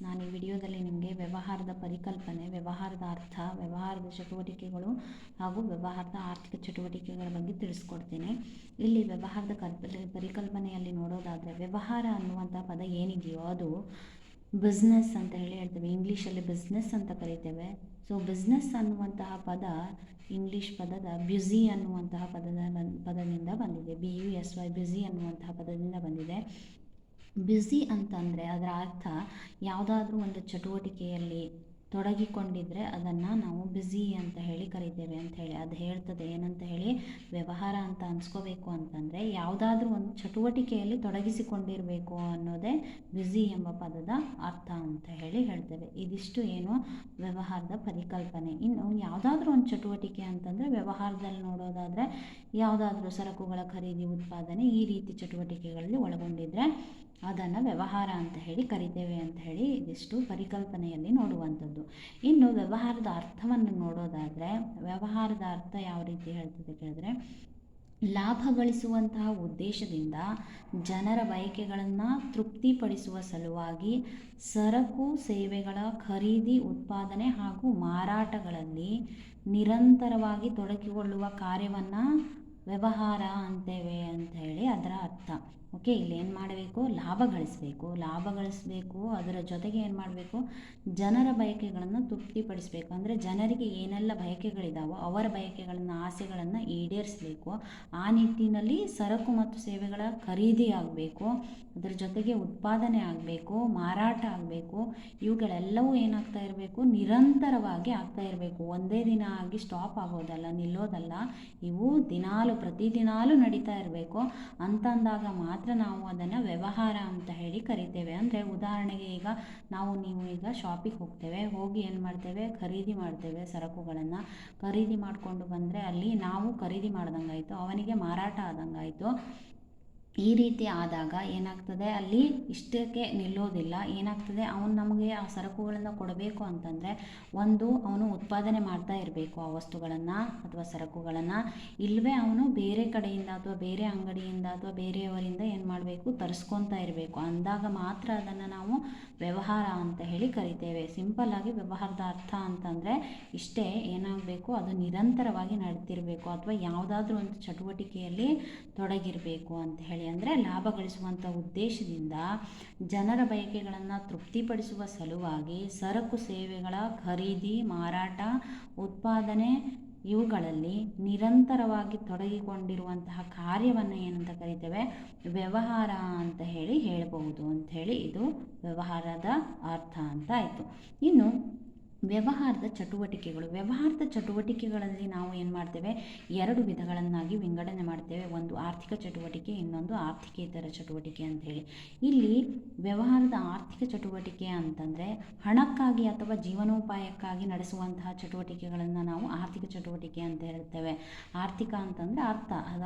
ನಾನು ಈ ವಿಡಿಯೋದಲ್ಲಿ ನಿಮಗೆ ವ್ಯವಹಾರದ ಪರಿಕಲ್ಪನೆ, ವ್ಯವಹಾರದ ಅರ್ಥ, ವ್ಯವಹಾರದ ಚಟುವಟಿಕೆಗಳು ಹಾಗೂ ವ್ಯವಹಾರದ ಆರ್ಥಿಕ ಚಟುವಟಿಕೆಗಳ ಬಗ್ಗೆ ತಿಳಿಸ್ಕೊಡ್ತೀನಿ. ಇಲ್ಲಿ ವ್ಯವಹಾರದ ಪರಿಕಲ್ಪನೆಯಲ್ಲಿ ನೋಡೋದಾದರೆ, ವ್ಯವಹಾರ ಅನ್ನುವಂಥ ಪದ ಏನಿದೆಯೋ ಅದು ಬಿಸ್ನೆಸ್ ಅಂತ ಹೇಳ್ತೇವೆ. ಇಂಗ್ಲೀಷಲ್ಲಿ ಬಿಸ್ನೆಸ್ ಅಂತ ಕರಿತೇವೆ. ಸೊ ಬಿಸ್ನೆಸ್ ಅನ್ನುವಂತಹ ಪದ ಇಂಗ್ಲೀಷ್ ಪದದ ಬ್ಯುಸಿ ಅನ್ನುವಂತಹ ಪದದಿಂದ ಬಂದಿದೆ. BUSY ಬ್ಯುಸಿ ಅನ್ನುವಂತಹ ಪದದಿಂದ ಬಂದಿದೆ. ಬ್ಯುಸಿ ಅಂತಂದರೆ ಅದರ ಅರ್ಥ ಯಾವುದಾದ್ರೂ ಒಂದು ಚಟುವಟಿಕೆಯಲ್ಲಿ ತೊಡಗಿಕೊಂಡಿದ್ದರೆ ಅದನ್ನು ನಾವು ಬ್ಯುಸಿ ಅಂತ ಹೇಳಿ ಕರಿತೇವೆ ಅಂತ ಹೇಳಿ ಅದು ಹೇಳ್ತದೆ. ಏನಂತ ಹೇಳಿ, ವ್ಯವಹಾರ ಅಂತ ಅನ್ಸ್ಕೋಬೇಕು ಅಂತಂದರೆ ಯಾವುದಾದ್ರೂ ಒಂದು ಚಟುವಟಿಕೆಯಲ್ಲಿ ತೊಡಗಿಸಿಕೊಂಡಿರಬೇಕು ಅನ್ನೋದೇ ಬ್ಯುಸಿ ಎಂಬ ಪದದ ಅರ್ಥ ಅಂತ ಹೇಳಿ ಹೇಳ್ತೇವೆ. ಇದಿಷ್ಟು ಏನು ವ್ಯವಹಾರದ ಪರಿಕಲ್ಪನೆ. ಇನ್ನು ಯಾವುದಾದ್ರೂ ಒಂದು ಚಟುವಟಿಕೆ ಅಂತಂದರೆ ವ್ಯವಹಾರದಲ್ಲಿ ನೋಡೋದಾದರೆ ಯಾವುದಾದ್ರೂ ಸರಕುಗಳ ಖರೀದಿ, ಉತ್ಪಾದನೆ ಈ ರೀತಿ ಚಟುವಟಿಕೆಗಳಲ್ಲಿ ಒಳಗೊಂಡಿದ್ದರೆ ಅದನ್ನು ವ್ಯವಹಾರ ಅಂತ ಹೇಳಿ ಕರಿತೇವೆ ಅಂತ ಹೇಳಿ ಇದಿಷ್ಟು ಪರಿಕಲ್ಪನೆಯಲ್ಲಿ ನೋಡುವಂಥದ್ದು. ಇನ್ನು ವ್ಯವಹಾರದ ಅರ್ಥವನ್ನು ನೋಡೋದಾದರೆ, ವ್ಯವಹಾರದ ಅರ್ಥ ಯಾವ ರೀತಿ ಹೇಳ್ತದೆ ಕೇಳಿದ್ರೆ, ಲಾಭ ಗಳಿಸುವಂತಹ ಉದ್ದೇಶದಿಂದ ಜನರ ಬಯಕೆಗಳನ್ನು ತೃಪ್ತಿಪಡಿಸುವ ಸಲುವಾಗಿ ಸರಕು ಸೇವೆಗಳ ಖರೀದಿ, ಉತ್ಪಾದನೆ ಹಾಗೂ ಮಾರಾಟಗಳಲ್ಲಿ ನಿರಂತರವಾಗಿ ತೊಡಗಿಕೊಳ್ಳುವ ಕಾರ್ಯವನ್ನು ವ್ಯವಹಾರ ಅಂತೇವೆ ಅಂತ ಹೇಳಿ ಅದರ ಅರ್ಥ. ಓಕೆ, ಇಲ್ಲಿ ಏನು ಮಾಡಬೇಕು, ಲಾಭ ಗಳಿಸಬೇಕು. ಅದರ ಜೊತೆಗೆ ಏನು ಮಾಡಬೇಕು, ಜನರ ಬಯಕೆಗಳನ್ನು ತೃಪ್ತಿಪಡಿಸಬೇಕು. ಅಂದರೆ ಜನರಿಗೆ ಏನೆಲ್ಲ ಬಯಕೆಗಳಿದಾವೋ ಅವರ ಬಯಕೆಗಳನ್ನು, ಆಸೆಗಳನ್ನು ಈಡೇರಿಸಬೇಕು. ಆ ನಿಟ್ಟಿನಲ್ಲಿ ಸರಕು ಮತ್ತು ಸೇವೆಗಳ ಖರೀದಿ ಆಗಬೇಕು, ಅದರ ಜೊತೆಗೆ ಉತ್ಪಾದನೆ ಆಗಬೇಕು, ಮಾರಾಟ ಆಗಬೇಕು. ಇವುಗಳೆಲ್ಲವೂ ಏನಾಗ್ತಾ ಇರಬೇಕು, ನಿರಂತರವಾಗಿ ಆಗ್ತಾ ಇರಬೇಕು. ಒಂದೇ ದಿನ ಆಗಿ ಸ್ಟಾಪ್ ಆಗೋದಲ್ಲ, ನಿಲ್ಲೋದಲ್ಲ. ಇವು ಪ್ರತಿದಿನಾಲೂ ನಡೀತಾ ಇರಬೇಕು. ಅಂತಂದಾಗ ಮಾತ್ರ ನಾವು ಅದನ್ನು ವ್ಯವಹಾರ ಅಂತ ಹೇಳಿ ಕರಿತೇವೆ. ಅಂದರೆ ಉದಾಹರಣೆಗೆ ಈಗ ನೀವು ಈಗ ಶಾಪಿಗೆ ಹೋಗಿ ಏನು ಮಾಡ್ತೇವೆ, ಖರೀದಿ ಮಾಡ್ತೇವೆ. ಸರಕುಗಳನ್ನು ಖರೀದಿ ಮಾಡಿಕೊಂಡು ಬಂದರೆ ಅಲ್ಲಿ ನಾವು ಖರೀದಿ ಮಾಡ್ದಂಗಾಯಿತು, ಅವನಿಗೆ ಮಾರಾಟ ಆದಂಗಾಯಿತು. ಈ ರೀತಿ ಆದಾಗ ಏನಾಗ್ತದೆ, ಅಲ್ಲಿ ಇಷ್ಟಕ್ಕೆ ನಿಲ್ಲೋದಿಲ್ಲ. ಏನಾಗ್ತದೆ, ಅವನು ನಮಗೆ ಆ ಸರಕುಗಳನ್ನು ಕೊಡಬೇಕು ಅಂತಂದರೆ ಅವನು ಉತ್ಪಾದನೆ ಮಾಡ್ತಾ ಇರಬೇಕು ಆ ವಸ್ತುಗಳನ್ನು ಅಥವಾ ಸರಕುಗಳನ್ನು. ಇಲ್ಲವೇ ಅವನು ಬೇರೆ ಕಡೆಯಿಂದ ಅಥವಾ ಬೇರೆ ಅಂಗಡಿಯಿಂದ ಅಥವಾ ಬೇರೆಯವರಿಂದ ಏನು ಮಾಡಬೇಕು, ತರಿಸ್ಕೊತಾ ಇರಬೇಕು. ಅಂದಾಗ ಮಾತ್ರ ಅದನ್ನು ನಾವು ವ್ಯವಹಾರ ಅಂತ ಹೇಳಿ ಕರಿತೇವೆ. ಸಿಂಪಲ್ಲಾಗಿ ವ್ಯವಹಾರದ ಅರ್ಥ ಅಂತಂದರೆ ಇಷ್ಟೇ. ಏನಾಗಬೇಕು, ಅದು ನಿರಂತರವಾಗಿ ನಡೀತಿರಬೇಕು ಅಥವಾ ಯಾವುದಾದ್ರೂ ಒಂದು ಚಟುವಟಿಕೆಯಲ್ಲಿ ತೊಡಗಿರಬೇಕು ಅಂತ ಹೇಳಿ. ಅಂದರೆ ಲಾಭ ಗಳಿಸುವಂಥ ಉದ್ದೇಶದಿಂದ ಜನರ ಬಯಕೆಗಳನ್ನು ತೃಪ್ತಿಪಡಿಸುವ ಸಲುವಾಗಿ ಸರಕು ಸೇವೆಗಳ ಖರೀದಿ, ಮಾರಾಟ, ಉತ್ಪಾದನೆ ಇವುಗಳಲ್ಲಿ ನಿರಂತರವಾಗಿ ತೊಡಗಿಕೊಂಡಿರುವಂತಹ ಕಾರ್ಯವನ್ನು ಏನಂತ ಕರಿತೇವೆ, ವ್ಯವಹಾರ ಅಂತ ಹೇಳಿ ಹೇಳ್ಬಹುದು ಅಂತ ಹೇಳಿ ಇದು ವ್ಯವಹಾರದ ಅರ್ಥ ಅಂತ ಆಯಿತು. ಇನ್ನು ವ್ಯವಹಾರದ ಚಟುವಟಿಕೆಗಳಲ್ಲಿ ನಾವು ಏನು ಮಾಡ್ತೇವೆ, ಎರಡು ವಿಧಗಳನ್ನಾಗಿ ವಿಂಗಡಣೆ ಮಾಡ್ತೇವೆ. ಒಂದು ಆರ್ಥಿಕ ಚಟುವಟಿಕೆ, ಇನ್ನೊಂದು ಆರ್ಥಿಕೇತರ ಚಟುವಟಿಕೆ ಅಂತ ಹೇಳಿ. ಇಲ್ಲಿ ವ್ಯವಹಾರದ ಆರ್ಥಿಕ ಚಟುವಟಿಕೆ ಅಂತಂದರೆ ಹಣಕ್ಕಾಗಿ ಅಥವಾ ಜೀವನೋಪಾಯಕ್ಕಾಗಿ ನಡೆಸುವಂತಹ ಚಟುವಟಿಕೆಗಳನ್ನು ನಾವು ಆರ್ಥಿಕ ಚಟುವಟಿಕೆ ಅಂತ ಹೇಳ್ತೇವೆ. ಆರ್ಥಿಕ ಅಂತಂದರೆ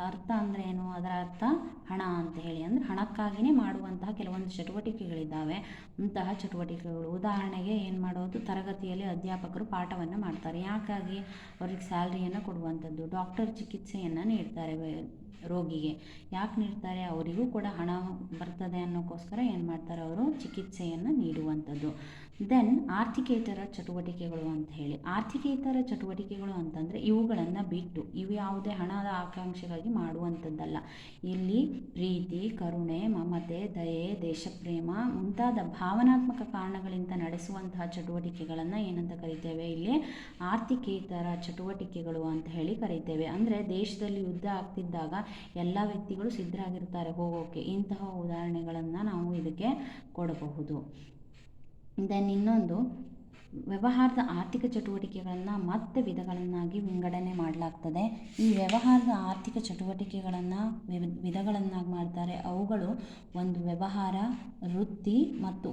ಅರ್ಥ ಅಂದರೆ ಏನು, ಅದರ ಅರ್ಥ ಹಣ ಅಂತ ಹೇಳಿ. ಅಂದರೆ ಹಣಕ್ಕಾಗಿಯೇ ಮಾಡುವಂತಹ ಕೆಲವೊಂದು ಚಟುವಟಿಕೆಗಳಿದ್ದಾವೆ. ಅಂತಹ ಚಟುವಟಿಕೆಗಳು ಉದಾಹರಣೆಗೆ ಏನು ಮಾಡೋದು, ತರಗತಿಯಲ್ಲಿ ಅಧ್ಯಾಪಕರು ಪಾಠವನ್ನು ಮಾಡ್ತಾರೆ. ಯಾಕಾಗಿ, ಅವ್ರಿಗೆ ಸ್ಯಾಲ್ರಿಯನ್ನು ಕೊಡುವಂಥದ್ದು. ಡಾಕ್ಟರ್ ಚಿಕಿತ್ಸೆಯನ್ನು ನೀಡ್ತಾರೆ ರೋಗಿಗೆ. ಯಾಕೆ ನೀಡ್ತಾರೆ, ಅವರಿಗೂ ಕೂಡ ಹಣ ಬರ್ತದೆ ಅನ್ನೋಕ್ಕೋಸ್ಕರ ಏನು ಮಾಡ್ತಾರೆ, ಅವರು ಚಿಕಿತ್ಸೆಯನ್ನು ನೀಡುವಂಥದ್ದು. ದೆನ್ ಆರ್ಥಿಕೇತರ ಚಟುವಟಿಕೆಗಳು ಅಂತ ಹೇಳಿ. ಆರ್ಥಿಕೇತರ ಚಟುವಟಿಕೆಗಳು ಅಂತಂದರೆ ಇವುಗಳನ್ನು ಬಿಟ್ಟು, ಇವು ಯಾವುದೇ ಹಣದ ಆಕಾಂಕ್ಷೆಗಾಗಿ ಮಾಡುವಂಥದ್ದಲ್ಲ. ಇಲ್ಲಿ ಪ್ರೀತಿ, ಕರುಣೆ, ಮಮತೆ, ದಯೆ, ದೇಶಪ್ರೇಮ ಮುಂತಾದ ಭಾವನಾತ್ಮಕ ಕಾರಣಗಳಿಂದ ನಡೆಸುವಂತಹ ಚಟುವಟಿಕೆಗಳನ್ನು ಏನಂತ ಕರಿತೇವೆ, ಇಲ್ಲಿ ಆರ್ಥಿಕೇತರ ಚಟುವಟಿಕೆಗಳು ಅಂತ ಹೇಳಿ ಕರಿತೇವೆ. ಅಂದರೆ ದೇಶದಲ್ಲಿ ಯುದ್ಧ ಆಗ್ತಿದ್ದಾಗ ಎಲ್ಲ ವ್ಯಕ್ತಿಗಳು ಸಿದ್ಧರಾಗಿರ್ತಾರೆ ಹೋಗೋಕೆ. ಇಂತಹ ಉದಾಹರಣೆಗಳನ್ನು ನಾವು ಇದಕ್ಕೆ ಕೊಡಬಹುದು. ದೆನ್ ಇನ್ನೊಂದು, ವ್ಯವಹಾರದ ಆರ್ಥಿಕ ಚಟುವಟಿಕೆಗಳನ್ನು ಮತ್ತೆ ವಿಧಗಳನ್ನಾಗಿ ವಿಂಗಡಣೆ ಮಾಡಲಾಗ್ತದೆ. ಈ ವ್ಯವಹಾರದ ಆರ್ಥಿಕ ಚಟುವಟಿಕೆಗಳನ್ನು ವಿಧಗಳನ್ನಾಗಿ ಮಾಡ್ತಾರೆ. ಅವುಗಳು ಒಂದು ವ್ಯವಹಾರ, ವೃತ್ತಿ ಮತ್ತು